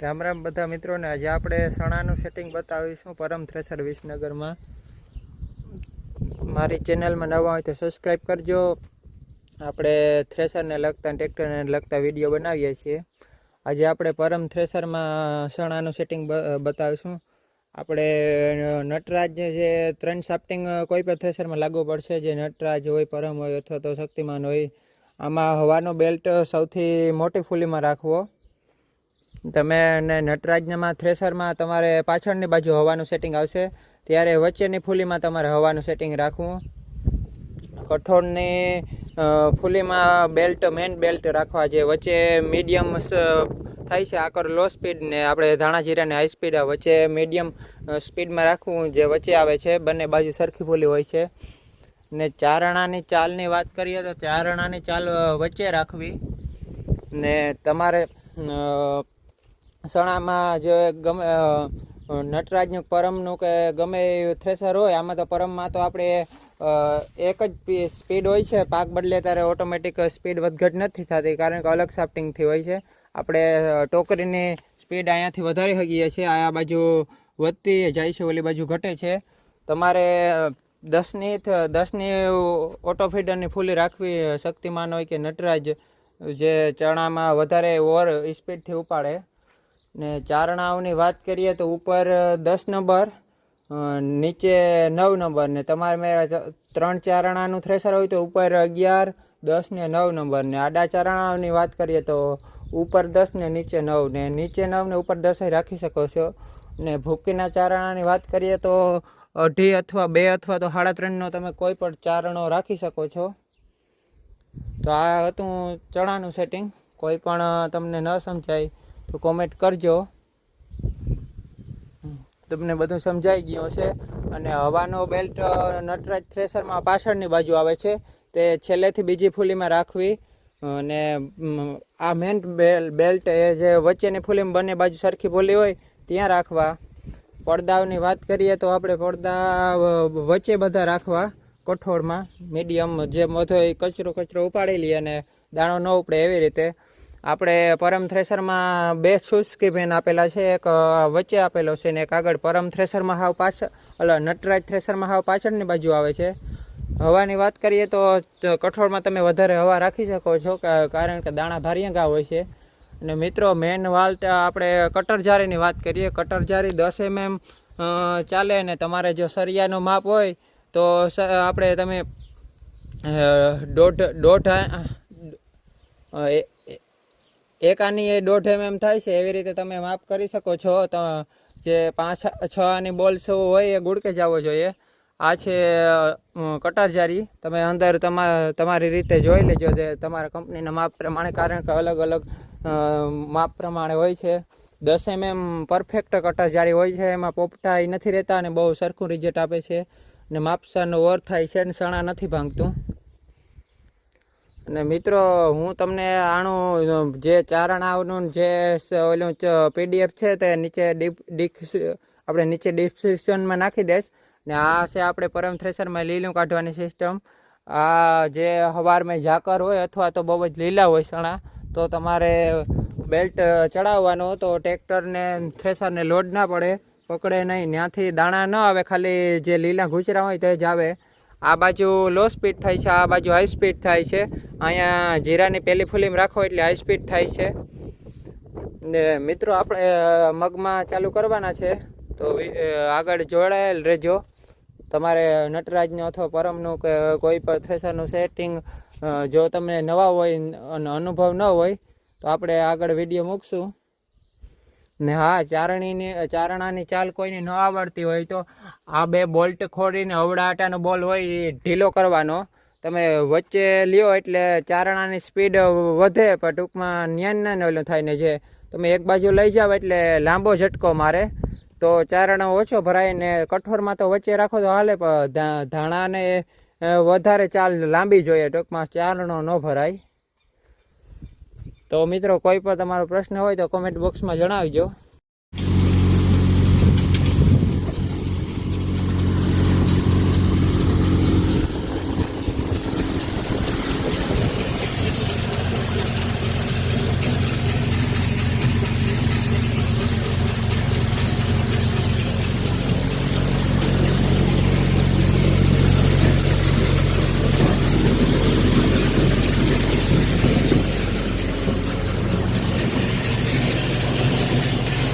રામ રામ બધા મિત્રોને. આજે આપણે સણાનું સેટિંગ બતાવીશું પરમ થ્રેસર વિસનગરમાં. મારી ચેનલમાં નવા હોય તો સબસ્ક્રાઈબ કરજો. આપણે થ્રેસરને લગતા ટ્રેક્ટરને લગતા વિડીયો બનાવીએ છીએ. આજે આપણે પરમ થ્રેસરમાં સણાનું સેટિંગ બતાવીશું. આપણે નટરાજ જે 3 શાફ્ટિંગ કોઈ પણ થ્રેસરમાં લાગુ પડશે, જે નટરાજ હોય, પરમ હોય અથવા તો શક્તિમાન હોય. આમાં હવાનો બેલ્ટ સૌથી મોટી ફૂલીમાં રાખવો. તમે નટરાજમાં થ્રેસરમાં તમારે પાછળની બાજુ હવાનું સેટિંગ આવશે, ત્યારે વચ્ચેની ફૂલીમાં તમારે હવાનું સેટિંગ રાખવું. કઠોળની ફૂલીમાં બેલ્ટ, મેન બેલ્ટ રાખવા. જે વચ્ચે મીડિયમ થાય છે આકર લો સ્પીડ, ને આપણે ધાણા જીરાને હાઈ સ્પીડ વચ્ચે મીડિયમ સ્પીડમાં રાખવું. જે વચ્ચે આવે છે બંને બાજુ સરખી ફૂલી હોય છે. ને ચારણાની ચાલની વાત કરીએ તો ચારણાની ચાલ વચ્ચે રાખવી. ને તમારે સણામાં જે ગમે નટરાજનું પરમનું કે ગમે થ્રેસર હોય, આમાં તો પરમમાં તો આપણે એક જ સ્પીડ હોય છે. પાક બદલે ત્યારે ઓટોમેટિક સ્પીડ વધઘટ નથી થતી, કારણ કે અલગ શાફ્ટિંગથી હોય છે. આપણે ટોકરીની સ્પીડ અહીંયાથી વધારી શકીએ છીએ. આ બાજુ વધતી જાય છે, ઓલી બાજુ ઘટે છે. તમારે 10ની ઓટો ફીડરની ફૂલી રાખવી. શક્તિમાન હોય કે નટરાજ, જે ચણામાં વધારે ઓવર સ્પીડથી ઉપાડે. ને ચારણાઓની વાત કરીએ તો ઉપર 10 નંબર, નીચે 9 નંબર. ને તમારે મેં 3 ચારણાનું થ્રેસર હોય તો ઉપર 11, 10 ને 9 નંબર. ને આડા ચારણાઓની વાત કરીએ તો ઉપર 10 ને નીચે 9, ને નીચે 9 ને ઉપર 10 રાખી શકો છો. ને ભૂકીના ચારણાની વાત કરીએ તો 2.5 અથવા 2 અથવા તો 3.5નો તમે કોઈ પણ ચારણો રાખી શકો છો. તો આ હતું ચણાનું સેટિંગ. કોઈ પણ તમને ન સમજાય તો કોમેન્ટ કરજો. તમને બધું સમજાઈ ગયું છે. અને હવાનો બેલ્ટ નટરાજ થ્રેસરમાં પાછળની બાજુ આવે છે, તે છેલ્લેથી બીજી ફૂલીમાં રાખવી. અને આ મેન બેલ્ટ એ જે વચ્ચેની ફૂલીમાં બંને બાજુ સરખી ફૂલી હોય ત્યાં રાખવા. પડદાઓની વાત કરીએ તો આપણે પડદા વચ્ચે બધા રાખવા. કઠોળમાં મીડિયમ, જે બધો કચરો ઉપાડી લઈએ અને દાણો ન ઉપડે એવી રીતે. આપણે પરમ થ્રેસરમાં 2 શુષ્કી પેન આપેલા છે, એક વચ્ચે આપેલો છે ને એક આગળ. પરમ થ્રેસરમાં હાવ પાછળ, નટરાજ થ્રેસરમાં હાવ પાછળની બાજુ આવે છે. હવાની વાત કરીએ તો કઠોળમાં તમે વધારે હવા રાખી શકો છો, કારણ કે દાણા ભારિયંગા હોય છે. અને મિત્રો, મેન વાલ આપણે કટર જારીની વાત કરીએ. કટર જારી 10 mm ચાલે. અને તમારે જો સરિયાનું માપ હોય તો આપણે તમે 1 આની 1.5 mm થાય છે, એવી રીતે તમે માપ કરી શકો છો. જે 5-6 આની બોલ્સ હોય એ ગુડકે જવો જોઈએ. આ છે કટર જારી. તમે અંદર તમારી રીતે જોઈ લેજો, જે તમારા કંપનીના માપ પ્રમાણે, કારણ કે અલગ અલગ માપ પ્રમાણે હોય છે. 10 mm પરફેક્ટ કટર જારી હોય છે. એમાં પોપટા નથી રહેતા અને બહુ સરખું રિઝલ્ટ આપે છે. ને માપસાનો ઓર થાય છે અને સણા નથી ભાંગતું. અને મિત્રો, હું તમને આનું જે ચારણાઓનું જે ઓલું PDF છે તે નીચે આપણે નીચે ડિસ્ક્રિપ્શનમાં નાખી દઈશ. ને આ છે આપણે પરમ થ્રેસરમાં લીલું કાઢવાની સિસ્ટમ. આ જે હવારમાં ઝાકર હોય અથવા તો બહુ જ લીલા હોય સણા, તો તમારે બેલ્ટ ચડાવવાનો, તો ટ્રેક્ટરને થ્રેસરને લોડ ના પડે, પકડે નહીં, ત્યાંથી દાણા ન આવે, ખાલી જે લીલા ઘૂંચરા હોય તે જ આવે. આ બાજુ લો સ્પીડ થાય છે, આ બાજુ હાઈ સ્પીડ થાય છે. અહીંયા જીરાની પહેલી ફૂલીમાં રાખો એટલે હાઈ સ્પીડ થાય છે. ને મિત્રો, આપણે મગમાં ચાલુ કરવાના છે, તો આગળ જોડાયેલ રહેજો. તમારે નટરાજનું અથવા પરમનું કે કોઈ પણ થ્રેસરનું સેટિંગ જો તમને નવા હોય અને અનુભવ ન હોય તો આપણે આગળ વિડીયો મૂકશું. ને હા, ચારણાની ચાલ કોઈને ન આવડતી હોય તો આ 2 બોલ્ટ ખોડીને અવડા આટાનો બોલ હોય એ ઢીલો કરવાનો. તમે વચ્ચે લ્યો એટલે ચારણાની સ્પીડ વધે, પણ ટૂંકમાં ન્યાન ઓલું થાય. ને જે તમે એક બાજુ લઈ જાઓ એટલે લાંબો ઝટકો મારે, તો ચારણો ઓછો ભરાય. ને કઠોરમાં તો વચ્ચે રાખો તો હાલે, પણ ધાણાને વધારે ચાલ લાંબી જોઈએ, ટૂંકમાં ચારણો ન ભરાય. તો મિત્રો, કોઈ પણ તમારો પ્રશ્ન હોય તો કોમેન્ટ બોક્સમાં જણાવજો.